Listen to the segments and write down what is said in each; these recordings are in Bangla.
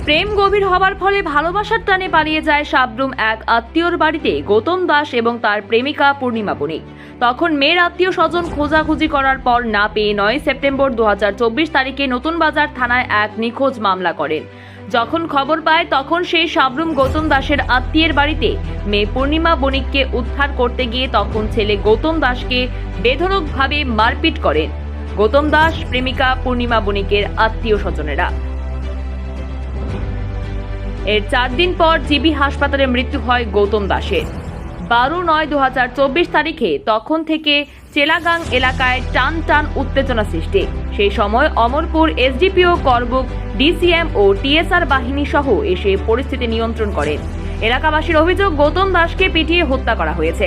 প্রেম গভীর হবার ফলে ভালোবাসার টানে পালিয়ে যায় শাবনূর এক আত্মীয়র বাড়িতে গৌতম দাস এবং তার প্রেমিকা পূর্ণিমা বণিক। তখন মেয়ের আত্মীয় স্বজন খোঁজাখুঁজি করার পর না পেয়ে 9 সেপ্টেম্বর 2024 তারিখে নতুন বাজার থানায় এক নিখোঁজ মামলা করেন। যখন খবর পায় তখন সেই শাবনূর গৌতম দাসের আত্মীয়ের বাড়িতে মেয়ে পূর্ণিমা বণিককে উদ্ধার করতে গিয়ে তখন ছেলে গৌতম দাসকে বেধড়কভাবে মারপিট করেন গৌতম দাস প্রেমিকা পূর্ণিমা বণিকের আত্মীয় স্বজনেরা। এর 4 দিন পর জিবি হাসপাতালে মৃত্যু হয় গৌতম দাসের। 12/9/2024 তারিখে তখন থেকে চেলাগাং এলাকায় টান টান উত্তেজনা সৃষ্টি। সেই সময় অমরপুর এসডিপিও করবুক, ডিসিএম ও টিএসআর বাহিনী সহ এসে পরিস্থিতি নিয়ন্ত্রণ করেন। এলাকাবাসীর অভিযোগ গৌতম দাসকে পিটিয়ে হত্যা করা হয়েছে।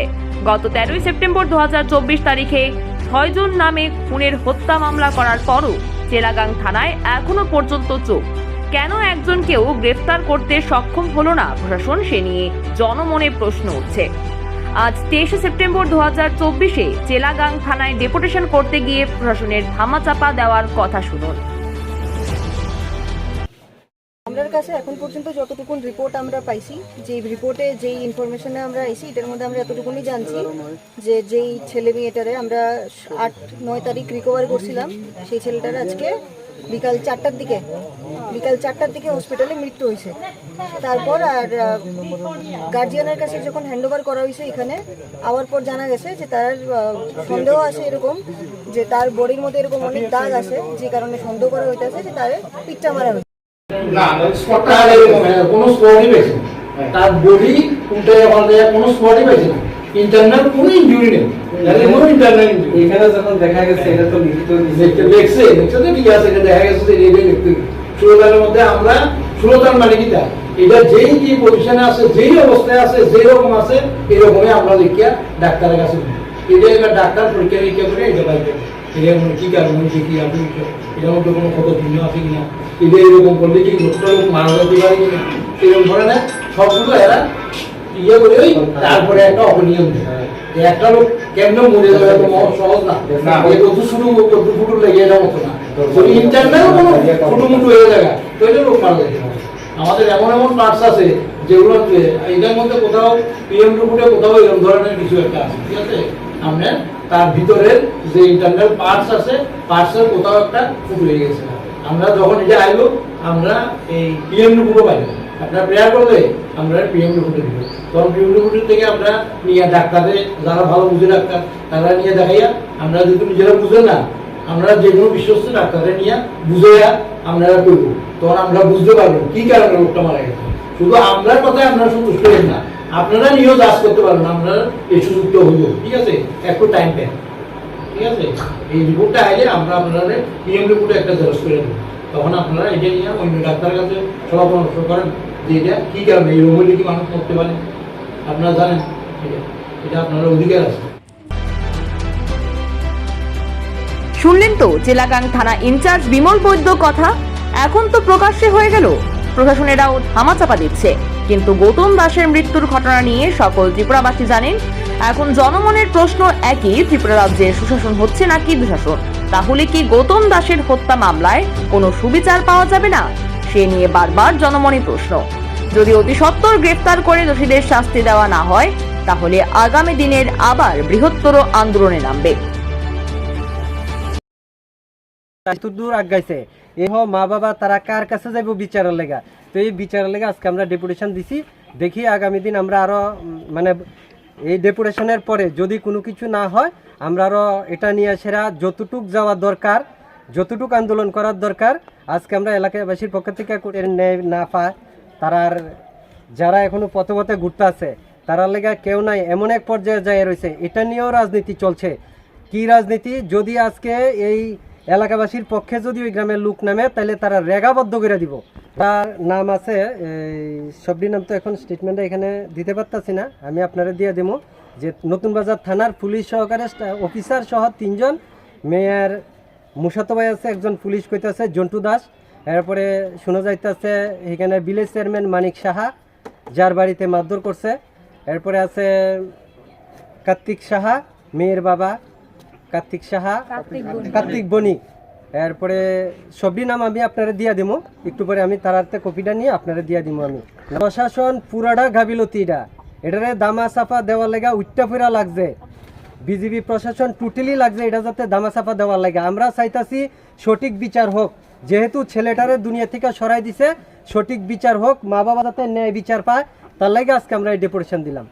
গত 13 সেপ্টেম্বর 2024 তারিখে 6 জন নামে খুনের হত্যা মামলা করার পরও চেলাগাং থানায় এখনো পর্যন্ত চুপ। কেন একজনকেও গ্রেফতার করতে সক্ষম হলো না প্রশাসন, সে নিয়ে জনমনে প্রশ্ন উঠছে। আজ 23 সেপ্টেম্বর 2024-এ চেলাগাং থানায় ডেপুটেশন করতে গিয়ে প্রশাসনের ধামাচাপা দেওয়ার কথা শুনুন। আমাদের কাছে এখন পর্যন্ত যতটুকু রিপোর্ট আমরা পাইছি, যে রিপোর্টে যেই ইনফরমেশনে আমরা আইছি এটার মধ্যে আমরা এতটুকুনি জানছি যে যেই ছেলে মেয়েটারে আমরা 8-9 তারিখ রিকভার করছিলাম, সেই ছেলেটার আজকে বিকাল 4টার দিকে হসপিটালে মৃত্যু হয়েছে। তারপর আর গার্জিয়ানের কাছে যখন হ্যান্ডওভার করা হয়েছে এখানে আওয়ার পর জানা গেছে যে তার সন্দেহ আছে এরকম যে তার বডির মধ্যে এরকম অনেক দাগ আছে, যে কারণে সন্দেহ করা হইতেছে যে তার পিঠটা মারা হয়েছে। না স্পটটা এরকম কোনো স্পটই পেয়েছে না, তার বডি উল্টে কোনো স্পটই পেয়েছে না, ইন্টারনাল কোনো ইনজুরি নেই, কোনো ইন্টারনাল ইনজুরি। এখানে যখন দেখা গেছে এটা তো লিখিত দেখছে তো ঠিক আছে, এটা দেখা গেছে যে রেডি লিখতে 16টার মধ্যে আমরা 16টার মানে কি তা এটা যেই কি পজিশনে আছে, যেই অবস্থায় আছে, যেই রকম আছে এরকমই আমরা লিখিয়া ডাক্তারের কাছে এটা এবার ডাক্তার পরীক্ষা নিরীক্ষা করে এটা পাইবে এটা কি কারণে কি আপনি এটার মধ্যে কোনো কত ভিন্ন আছে কিনা, এটা এরকম করলে কি লোকটা লোক মারা যেতে পারে কিনা, এরকম ধরনের সবগুলো এরা ইয়ে করে তারপরে একটা অপনিয়ম দেয়। একটা লোক কেমন মরে যাবে এত সহজ না, কত শুরু কত ফুটো লেগে যাওয়ার মতো না, ইন্টারনাল কোনো ফুটো মুটো হয়ে যায় তো এটা লোক মারা যায়। আমাদের এমন এমন পার্টস আছে যেগুলো এটার মধ্যে কোথাও পিএম রিপোর্টে কোথাও এরকম ধরনের কিছু একটা আছে, ঠিক আছে, আমরা তার ভিতরের যে ইন্টারনাল পার্টস আছে পার্টসের কোথাও একটা ফুটো হয়ে গেছে। আমরা যখন এটা আইলো আমরা এই পিএম রিপোর্টও পাইব, আপনারা প্রেয়ার করলে আমরা পিএম রিপোর্টে দিব, তখন পিএম রিপোর্টের থেকে আমরা নিয়ে ডাক্তারদের যারা ভালো বুঝে ডাক্তার তারা নিয়ে দেখাইয়া, আমরা যদি নিজেরা বুঝে না আমরা যে কোনো বিশ্বস্ত ডাক্তারে নিয়ে বুঝাইয়া আপনারা করব, তখন আমরা বুঝতে পারবো কি কারণে রোগটা মারা গেছে। শুধু আমরা কথায় আপনারা সন্তুষ্ট হবেন না, আপনারা নিয়েও চাষ করতে পারবেন, আমরা এই সুযুক্ত হইব, ঠিক আছে, একটু টাইম পেন, ঠিক আছে। এই রিপোর্টটা আইলে আমরা আপনারা পিএম রিপোর্টে একটা জেরক্স করে দেবো, তখন আপনারা এটা নিয়ে অন্য ডাক্তারের কাছে সব পরামর্শ করেন যে এটা কি কারণে এই রোগগুলি কি মানুষ করতে পারে, আপনারা জানেন এটা আপনারা অধিকার আছে। শুনলেন তো চেলাগাং থানা ইনচার্জ বিমল বৈদ্য কথা। এখন তো প্রকাশ্যে হয়ে গেল, প্রশাসনেরাও ধামাচাপা দিচ্ছে, কিন্তু গৌতম দাসের মৃত্যুর ঘটনা নিয়ে সকল ত্রিপুরাবাসী জানেন। এখন জনমনের প্রশ্ন একই, ত্রিপুরা রাজ্যের সুশাসন হচ্ছে নাকি দুঃশাসন? তাহলে কি গৌতম দাসের হত্যা মামলায় কোনো সুবিচার পাওয়া যাবে না? সে নিয়ে বারবার জনমনে প্রশ্ন। যদি অতি সত্বর গ্রেফতার করে দোষীদের শাস্তি দেওয়া না হয় তাহলে আগামী দিনের আবার বৃহত্তর আন্দোলনে নামবে। দূর আগাইছে এই মা বাবা তারা কার কাছে যাইব বিচারের লেগা, তো এই বিচারের লেগা আজকে আমরা ডেপুটেশন দিছি। দেখি আগামী দিন আমরা আরো মানে এই ডেপুটেশনের পরে যদি কোনো কিছু না হয় আমরা আরো এটা নিয়ে সেরা যতটুক যাওয়া দরকার, যতটুক আন্দোলন করার দরকার আজকে আমরা এলাকাবাসীর পক্ষ থেকে ন্যায় না পায়, তারার যারা এখনো পথে পথে ঘুরতে আছে তারার লেগা কেউ নাই, এমন এক পর্যায়ে যায় রয়েছে। এটা নিয়েও রাজনীতি চলছে। কি রাজনীতি? যদি আজকে এই এলাকাবাসীর পক্ষে যদি ওই গ্রামের লোক নামে তাহলে তারা রেগাবদ্ধ করে দিব। তার নাম আছে সবটি নাম তো এখন স্টেটমেন্টে এখানে দিতে পারতাছি না, আমি আপনারা দিয়ে দেবো যে নতুন বাজার থানার পুলিশ সহকারে অফিসার সহ 3 জন, মেয়র মুসাত ভাই আছে, একজন পুলিশ কইতেছে জন্টু দাস, এরপরে শোনা যাইতেছে এখানে ভিলেজ চেয়ারম্যান মানিক সাহা যার বাড়িতে মারধর করছে, এরপরে আছে কার্তিক সাহা, মেয়ের বাবা কার্তিক সাহা, কার্তিক বণিক, এরপরে সবই নাম আমি আপনারা দিয়া দিব, একটু পরে আমি তার হাতে কপিটা নিয়ে আপনারা দিয়া দিব। আমি প্রশাসন পুরাটা গাবিলতি এটারে দামা সাফা দেওয়ার লেগা উচ্চা ফেরা লাগছে, বিজিবি প্রশাসন টোটালি লাগছে এটা যাতে দামা সাফা দেওয়ার লাগে। আমরা চাইতাছি সঠিক বিচার হোক, যেহেতু ছেলেটারে দুনিয়া থেকে সরাই দিছে, সঠিক বিচার হোক, মা বাবা যাতে ন্যায় বিচার পায়, তার লাগে আজকে আমরা এই ডেপুটেশন দিলাম।